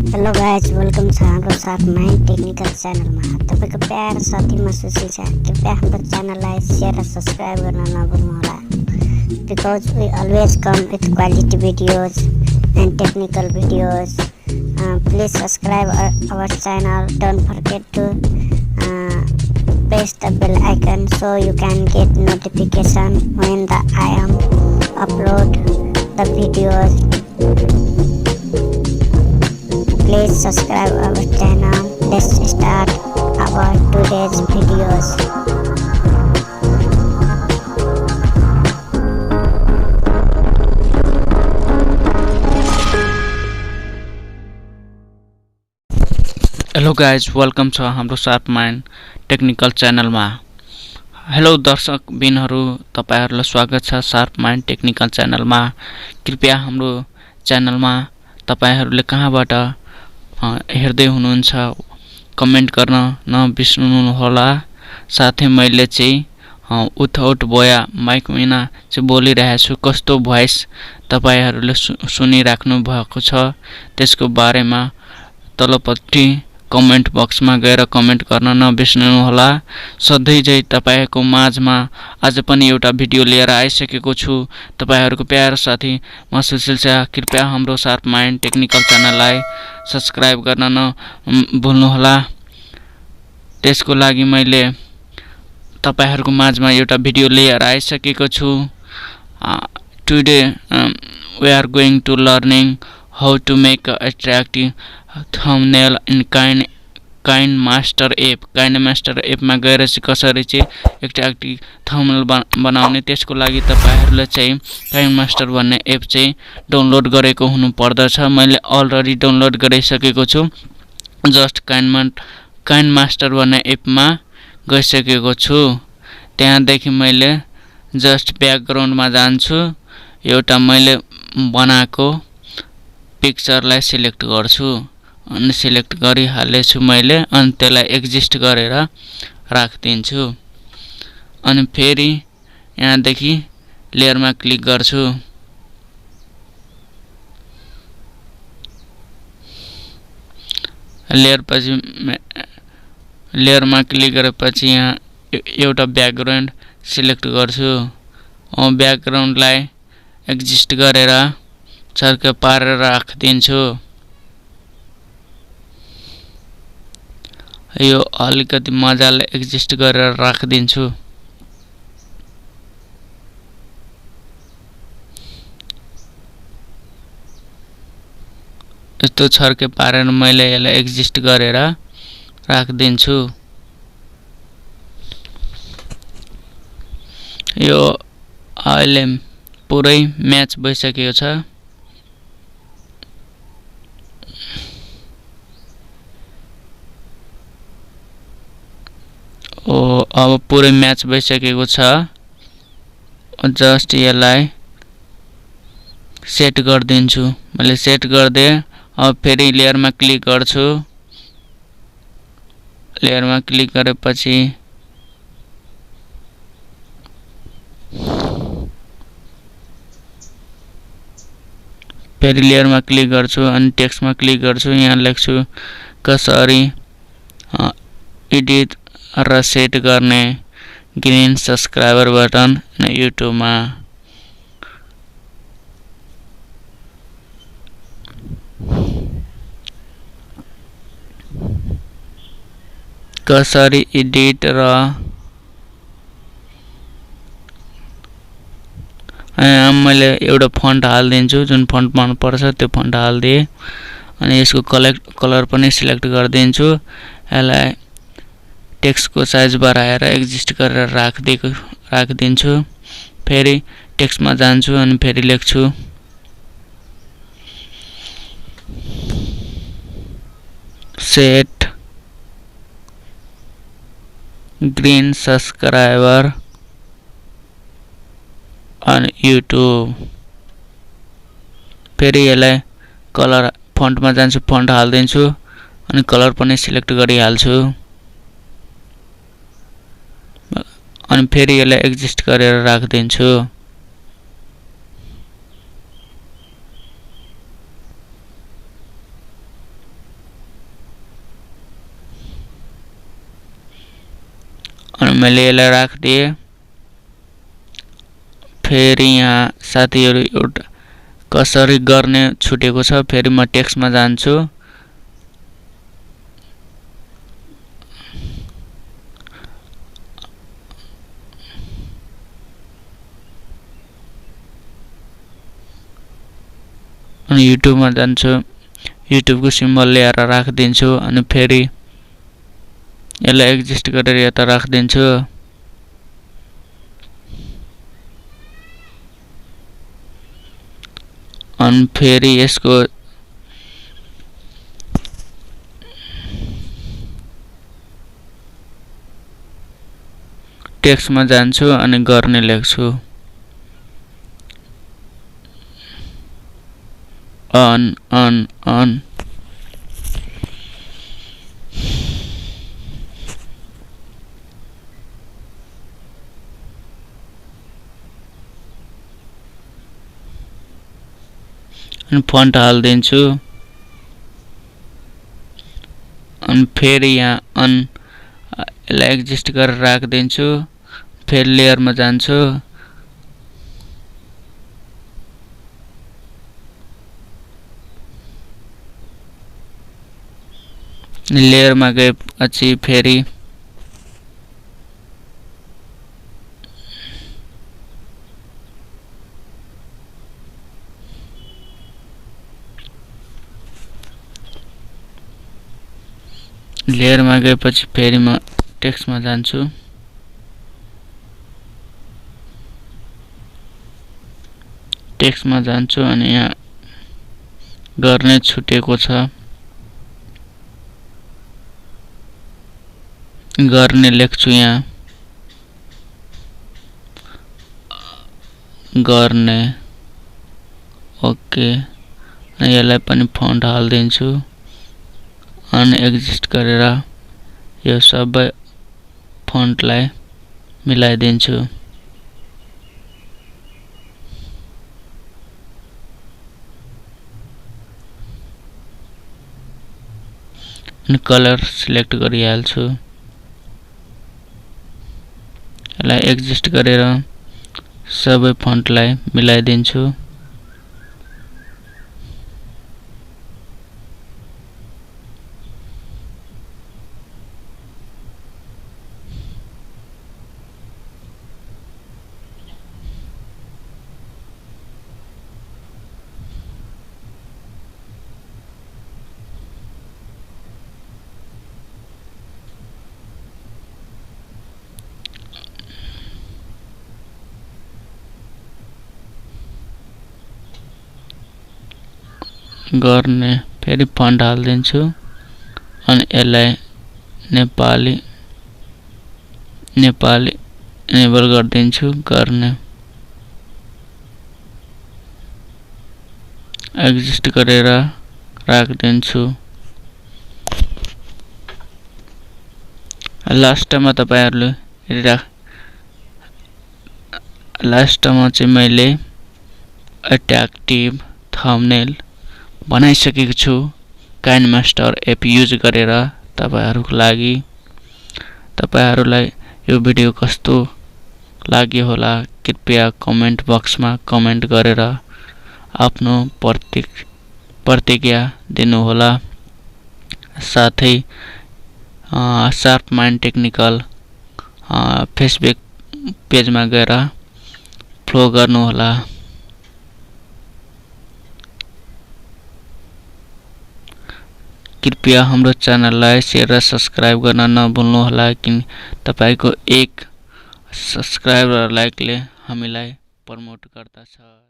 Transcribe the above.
Hello guys, welcome छ हाम्रो साथ माइन्ड टेक्निकल च्यानलमा। तपाईको प्यार साथी म सुशील छ। कृपया हाम्रो च्यानललाई शेयर र सब्स्क्राइब गर्न नभुल्नुहोला, because we always come with quality videos and technical videos. Please subscribe our channel. Don't forget to press the bell icon so you can get notification when I am upload the videos. Please subscribe our channel. Let's start our today's videos. Hello guys, welcome छ हाम्रो साथ mind technical च्यानलमा। Hello दर्शक बिनहरू, तपाईहरुलाई स्वागत छ साथ mind technical च्यानलमा। कृपया हाम्रो च्यानलमा तपाईहरुले कहाँबाट हेर्दै हुनुहुन्छ कमेन्ट गर्न नबिर्सनुहोला। साथै मैले चाहिँ विथआउट बोया माइक बिना चाहिँ बोलिरहेको छु। कस्तो भोइस तपाईहरुले सुनिराख्नु भएको छ त्यसको बारेमा तलपट्टि कमेन्ट बक्समा गएर कमेन्ट गर्न नबिर्सनुहोला। सधैँ चाहिँ तपाईहरुको माझमा आज पनि एउटा भिडियो लिएर आइसकेको छु। तपाईहरुको प्यारो साथी म सुशील छ। कृपया हाम्रो साथ माइन्ड टेक्निकल च्यानललाई सब्स्क्राइब गर्न नभुल्नुहोला। त्यसको लागि मैले तपाईहरुको माझमा एउटा भिडियो लिएर आइसकेको छु। Today we are going to learning how to make a attractive thumbnail in Kinemaster app. Kinemaster app मा गएर चाहिँ कसरी चाहिँ एट्र्याक्टिभ थम्बनेल बनाउने त्यसको लागि तपाईहरुले चाहिँ Kinemaster भन्ने एप चाहिँ डाउनलोड गरेको हुनु पर्दछ। मैले अलरेडी डाउनलोड गरिसकेको छु। जस्ट Kinemaster भन्ने एपमा गइसकेको छु। त्यहाँदेखि मैले जस्ट ब्याकग्राउन्डमा जान्छु। एउटा मैले बनाएको पिक्चरलाई सिलेक्ट गर्छु अनि सिलेक्ट गरिहालेछु मैले। अनि त्यसलाई एक्जिस्ट गरेर राख्दिन्छु। अनि फेरि यहाँदेखि लेयरमा क्लिक गर्छु। लेयरमा क्लिक गरेपछि यहाँ एउटा ब्याकग्राउन्ड सिलेक्ट गर्छु। ब्याकग्राउन्डलाई एक्जिस्ट गरेर चर्के पारेर राखिदिन्छु। यो अलिकति मजाले एक्जिस्ट गरेर राखिदिन्छु। यस्तो छर्के पारेर मैले यसलाई एक्जिस्ट गरेर राखिदिन्छु। यो अहिले पुरै म्याच भइसकेको छ। अब पुरै म्याच भइसकेको छ। जस्ट यसलाई सेट गरिदिन्छु। मैले सेट गर्दै अब फेरि लेयरमा क्लिक गर्छु। लेयरमा क्लिक गरेपछि फेरि लेयरमा क्लिक गर्छु अनि टेक्स्टमा क्लिक गर्छु। यहाँ लेख्छु कसरी एडिट र सेट गर्ने ग्रीन सब्स्क्राइबर बटन युट्युबमा। कसरी एडिट र मैले एउटा फन्ट हालिदिन्छु। जुन फन्ट मन पर्छ त्यो फन्ट हालिदिएँ। अनि यसको कलर पनि सिलेक्ट गरिदिन्छु। यसलाई टेक्स्टको साइज बढाएर एक्जिस्ट गरेर राखिदिन्छु। फेरि टेक्स्टमा जान्छु अनि फेरि लेख्छु set green subscriber on YouTube. फेरि यसलाई कलर फन्टमा जान्छु, फन्ट हालिदिन्छु अनि कलर पनि सिलेक्ट गरिहाल्छु। अनि फेरि यसलाई एक्जिस्ट गरेर राखिदिन्छु। अनि मैले यसलाई राखिदिएँ। फेरि यहाँ साथीहरू एउटा कसरी गर्ने छुटेको छ। फेरि म टेक्स्टमा जान्छु। अनि युट्युबमा जान्छु। युट्युबको सिम्बल ल्याएर राखिदिन्छु। अनि फेरि यसलाई एडजस्ट गरेर यता राखिदिन्छु। अनि फेरि यसको टेक्स्टमा जान्छु अनि गर्ने लेख्छु। अन अन अन अनि फन्ट हालिदिन्छु। अनि फेरि यहाँ यसलाई एडजस्ट गरेर राखिदिन्छु। फेरि लेयरमा जान्छु। लेयरमा गएपछि फेरि लेयरमा गएपछि फेरि म टेक्स्टमा जान्छु। टेक्स्टमा जान्छु अनि यहाँ गर्ने छुटेको छ। गर्ने लेख्छु यहाँ गर्ने। ओके। यसलाई पनि फन्ट हालिदिन्छु अनि एडजस्ट गरेर यो सबै फन्टलाई मिलाइदिन्छु। अनि कलर सिलेक्ट गरिहाल्छु। यसलाई एडजस्ट गरेर सबै फन्टलाई मिलाइदिन्छु। गर्ने फेरि फन्ट हालिदिन्छु अनि यसलाई नेपाली इनेबल गरिदिन्छु। गर्ने एडजस्ट गरेर राखिदिन्छु। लास्टमा तपाईहरुले लास्टमा चाहिँ मैले अट्र्याक्टिभ थम्बनेल बनाइसकेको छु काइनमास्टर एप युज गरेर तपाईहरुको लागि। तपाईहरुलाई यो भिडियो कस्तो लाग्यो होला कृपया कमेन्ट बक्समा कमेन्ट गरेर आफ्नो प्रतिक्रिया दिनु होला। साथै शार्प माइन्ड टेक्निकल फेसबुक पेजमा गएर फलो गर्नु होला। कृपया हाम्रो च्यानललाई शेयर र सब्स्क्राइब गर्न नभुल्नु होला किन तपाईको एक सब्स्क्राइब र लाइकले हामीलाई प्रमोट गर्दछ।